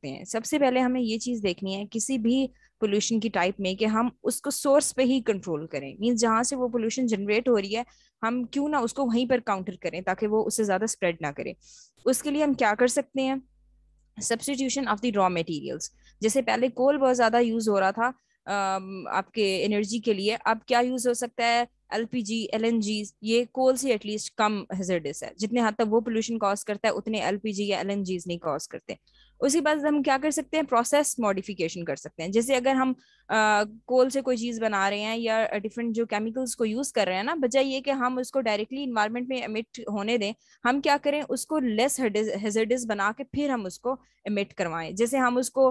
सकते हैं। सबसे पहले हमें ये चीज देखनी है किसी भी पोल्यूशन की टाइप में कि हम उसको सोर्स पे ही कंट्रोल करें। मींस जहां से वो पोल्यूशन जनरेट हो रही है हम क्यों ना उसको वहीं पर काउंटर करें ताकि वो उससे ज्यादा स्प्रेड ना करे। उसके लिए हम क्या कर सकते हैं, substitution of the raw materials. जैसे पहले कोल बहुत ज्यादा यूज हो रहा था आपके एनर्जी के लिए, अब क्या यूज हो सकता है, एलपीजी, एलएनजी। ये कोल से एटलीस्ट कम हेजर्डस है, जितने हद तक वो पोल्यूशन कॉज करता है उतने एलपीजी या एलएनजीज नहीं कॉज करते। उसी बात हम क्या कर सकते हैं, प्रोसेस मॉडिफिकेशन कर सकते हैं। जैसे अगर हम कोल से कोई चीज बना रहे हैं या डिफरेंट जो केमिकल्स को यूज कर रहे हैं ना, बजाय ये कि हम उसको डायरेक्टली इन्वायरमेंट में एमिट होने दें, हम क्या करें, उसको लेस हेजर्डस बना के फिर हम उसको एमिट करवाएं। जैसे हम उसको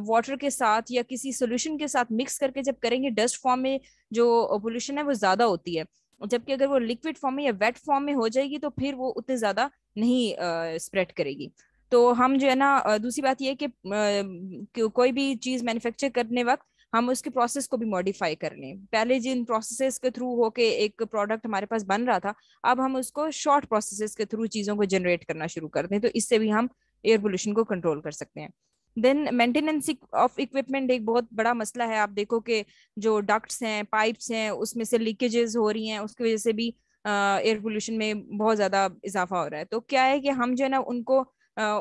वाटर के साथ या किसी सोल्यूशन के साथ मिक्स करके जब करेंगे, डस्ट फॉर्म में जो पोल्यूशन है वो ज्यादा होती है, जबकि अगर वो लिक्विड फॉर्म में या वेट फॉर्म में हो जाएगी तो फिर वो उतने ज्यादा नहीं स्प्रेड करेगी। तो हम जो है ना दूसरी बात ये है कि कोई भी चीज मैन्युफैक्चर करने वक्त हम उसके प्रोसेस को भी मॉडिफाई कर लें। पहले जिन प्रोसेसेस के थ्रू होके एक प्रोडक्ट हमारे पास बन रहा था, अब हम उसको शॉर्ट प्रोसेसेस के थ्रू चीजों को जनरेट करना शुरू कर दें, तो इससे भी हम एयर पोल्यूशन को कंट्रोल कर सकते हैं। देन मेंटेनेंस ऑफ इक्विपमेंट एक बहुत बड़ा मसला है। आप देखो कि जो डक्ट्स हैं, पाइप्स हैं, उसमें से लीकेजेस हो रही हैं, उसकी वजह से भी एयर पोल्यूशन में बहुत ज्यादा इजाफा हो रहा है। तो क्या है कि हम जो है ना उनको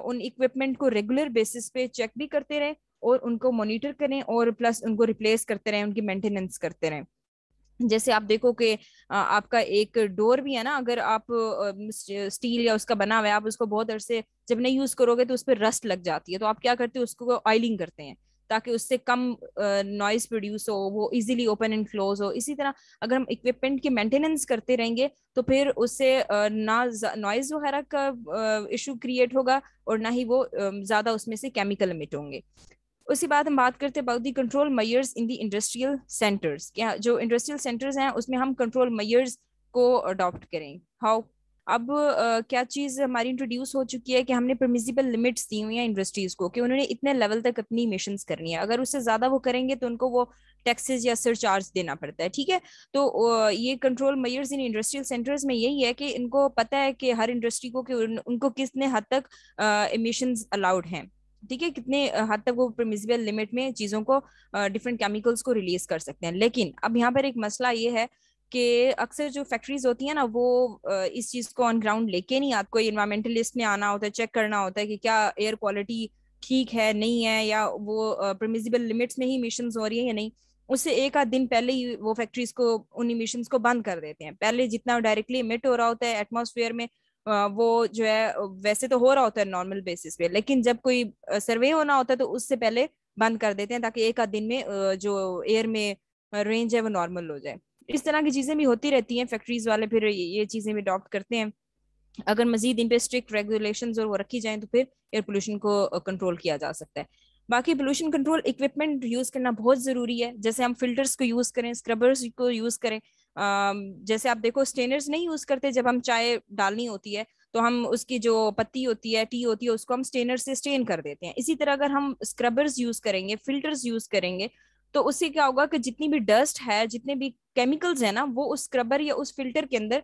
उन इक्विपमेंट को रेगुलर बेसिस पे चेक भी करते रहें और उनको मॉनिटर करें और प्लस उनको रिप्लेस करते रहें, उनकी मेंटेनेंस करते रहें। जैसे आप देखो कि आपका एक डोर भी है ना, अगर आप स्टील या उसका बना हुआ है, आप उसको बहुत अरसे जब नहीं यूज करोगे तो उस पर रस्ट लग जाती है, तो आप क्या करते हो, उसको ऑयलिंग करते हैं ताकि उससे कम नॉइज प्रोड्यूस हो, वो इजीली ओपन एंड क्लोज हो। इसी तरह अगर हम इक्विपमेंट की मेंटेनेंस करते रहेंगे तो फिर उससे ना नॉइज वगैरह का इशू क्रिएट होगा और ना ही वो ज्यादा उसमें से केमिकल इमिट होंगे। उसी बात हम बात करते हैं about the control measures in the industrial centres. क्या जो इंडस्ट्रियल सेंटर्स हैं उसमें हम कंट्रोल मेजर्स को अडॉप्ट करें, हाउ। अब क्या चीज हमारी इंट्रोड्यूस हो चुकी है कि हमने परमिसिबल लिमिट्स दी हुई हैं इंडस्ट्रीज को कि उन्होंने इतने लेवल तक अपनी इमिशंस करनी है, अगर उससे ज्यादा वो करेंगे तो उनको वो टैक्सेस या सरचार्ज देना पड़ता है, ठीक है। तो ये control measures in industrial centres में यही है कि इनको पता है कि हर इंडस्ट्री को कि उनको कितने हद तक इमिशंस अलाउड हैं, ठीक है, कितने हद तक वो परमिसिबल लिमिट में चीजों को डिफरेंट केमिकल्स को रिलीज कर सकते हैं। लेकिन अब यहाँ पर एक मसला ये है कि अक्सर जो फैक्ट्रीज होती है ना वो इस चीज को ऑन ग्राउंड लेके नहीं आती। कोई इन्वायरमेंटलिस्ट ने आना होता है, चेक करना होता है कि क्या एयर क्वालिटी ठीक है नहीं है, या वो परमिसिबल लिमिट्स में ही इमिशंस हो रही है या नहीं। उससे एक आध दिन पहले ही वो फैक्ट्रीज को उन इमिशंस को बंद कर देते हैं। पहले जितना डायरेक्टली इमिट हो रहा होता है एटमॉस्फेयर में, वो जो है वैसे तो हो रहा होता है नॉर्मल बेसिस पे, लेकिन जब कोई सर्वे होना होता है तो उससे पहले बंद कर देते हैं ताकि एक आध दिन में जो एयर में रेंज है वो नॉर्मल हो जाए। इस तरह की चीजें भी होती रहती हैं, फैक्ट्रीज वाले फिर ये चीजें भी अडॉप्ट करते हैं। अगर मजीद इन पे स्ट्रिक्ट रेगुलेशंस और वो रखी जाएं तो फिर एयर पोल्यूशन को कंट्रोल किया जा सकता है। बाकी पोल्यूशन कंट्रोल इक्विपमेंट यूज करना बहुत जरूरी है। जैसे हम फिल्टर्स को यूज करें, स्क्रबर्स को यूज करें। जैसे आप देखो स्टेनर्स नहीं यूज करते, जब हम चाय डालनी होती है तो हम उसकी जो पत्ती होती है, टी होती है, उसको हम स्टेनर से स्टेन कर देते हैं। इसी तरह अगर हम स्क्रबर्स यूज करेंगे, फिल्टर्स यूज करेंगे, तो उससे क्या होगा कि जितनी भी डस्ट है, जितने भी केमिकल्स है ना, वो उस स्क्रबर या उस फिल्टर के अंदर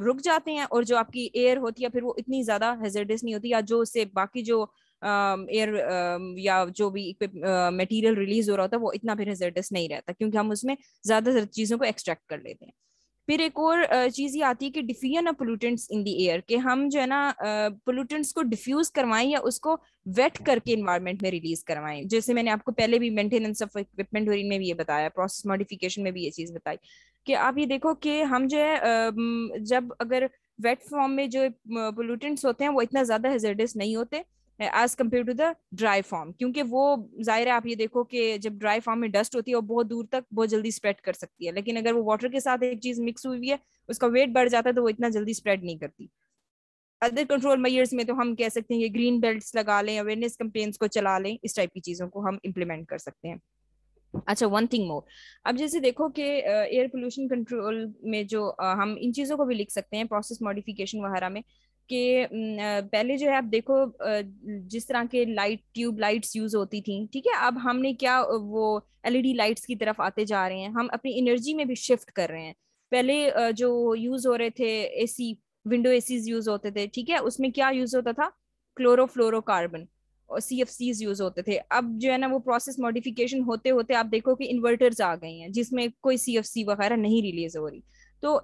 रुक जाते हैं, और जो आपकी एयर होती है फिर वो इतनी ज्यादा हेजर्डस नहीं होती, या जो उससे बाकी जो एयर या जो भी मटेरियल रिलीज हो रहा होता है वो इतना फिर हेजर्डस नहीं रहता, क्योंकि हम उसमें ज्यादा चीजों को एक्सट्रैक्ट कर लेते हैं। फिर एक और चीज ये आती है कि diffusion of pollutants in the air, कि हम जो है ना पोल्यूटेंट्स को डिफ्यूज करवाएं या उसको वेट करके इन्वायरमेंट में रिलीज करवाएं। जैसे मैंने आपको पहले भी मेंटेनेंस ऑफ इक्विपमेंट में भी ये बताया, प्रोसेस मॉडिफिकेशन में भी ये चीज बताई कि आप ये देखो कि हम जो है जब अगर वेट फॉर्म में जो पोल्यूटेंट्स होते हैं वो इतना ज्यादा हेजर्डस नहीं होते as compare to the dry form, क्योंकि वो जाहिर है, आप ये देखो कि जब ड्राई फॉर्म में डस्ट होती है वो बहुत दूर तक बहुत जल्दी स्प्रेड कर सकती है, लेकिन अगर वो वाटर के साथ एक चीज मिक्स हुई है, उसका वेट बढ़ जाता है तो वो इतना जल्दी स्प्रेड नहीं करती। अदर कंट्रोल मेजर्स में तो हम कह सकते हैं कि ग्रीन बेल्ट्स लगा लें, अवेयरनेस कैंपेन्स को चला लें, इस टाइप की चीजों को हम इम्प्लीमेंट कर सकते हैं। अच्छा, वन थिंग मोर। अब जैसे देखो कि एयर पोल्यूशन कंट्रोल में जो हम इन चीजों को भी लिख सकते हैं प्रोसेस मॉडिफिकेशन वगैरह में, कि पहले जो है आप देखो जिस तरह के लाइट ट्यूब लाइट्स यूज होती थी, ठीक है, अब हमने क्या वो एलईडी लाइट्स की तरफ आते जा रहे हैं, हम अपनी एनर्जी में भी शिफ्ट कर रहे हैं। पहले जो यूज हो रहे थे एसी, विंडो एसीज यूज होते थे, ठीक है, उसमें क्या यूज होता था, क्लोरोफ्लोरोकार्बन। CFCs यूज होते थे। अब जो है ना वो प्रोसेस मॉडिफिकेशन होते होते आप देखो कि इन्वर्टर्स आ गए हैं जिसमें कोई CFC वगैरह नहीं रिलीज हो रही। तो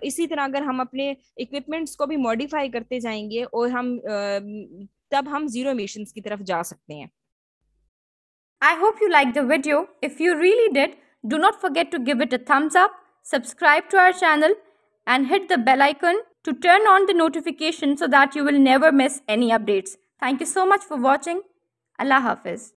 इसी तरह अगर हम अपने इक्विपमेंट्स को भी मॉडिफाई करते जाएंगे और हम तब हम जीरो एमिशंस की तरफ जा सकते हैं। I hope you liked the video. If you really did, do not forget to give it a thumbs up, subscribe to our channel, and hit the bell icon to turn on the notification so that you will never miss any updates. Thank you so much for watching. Allah Hafiz.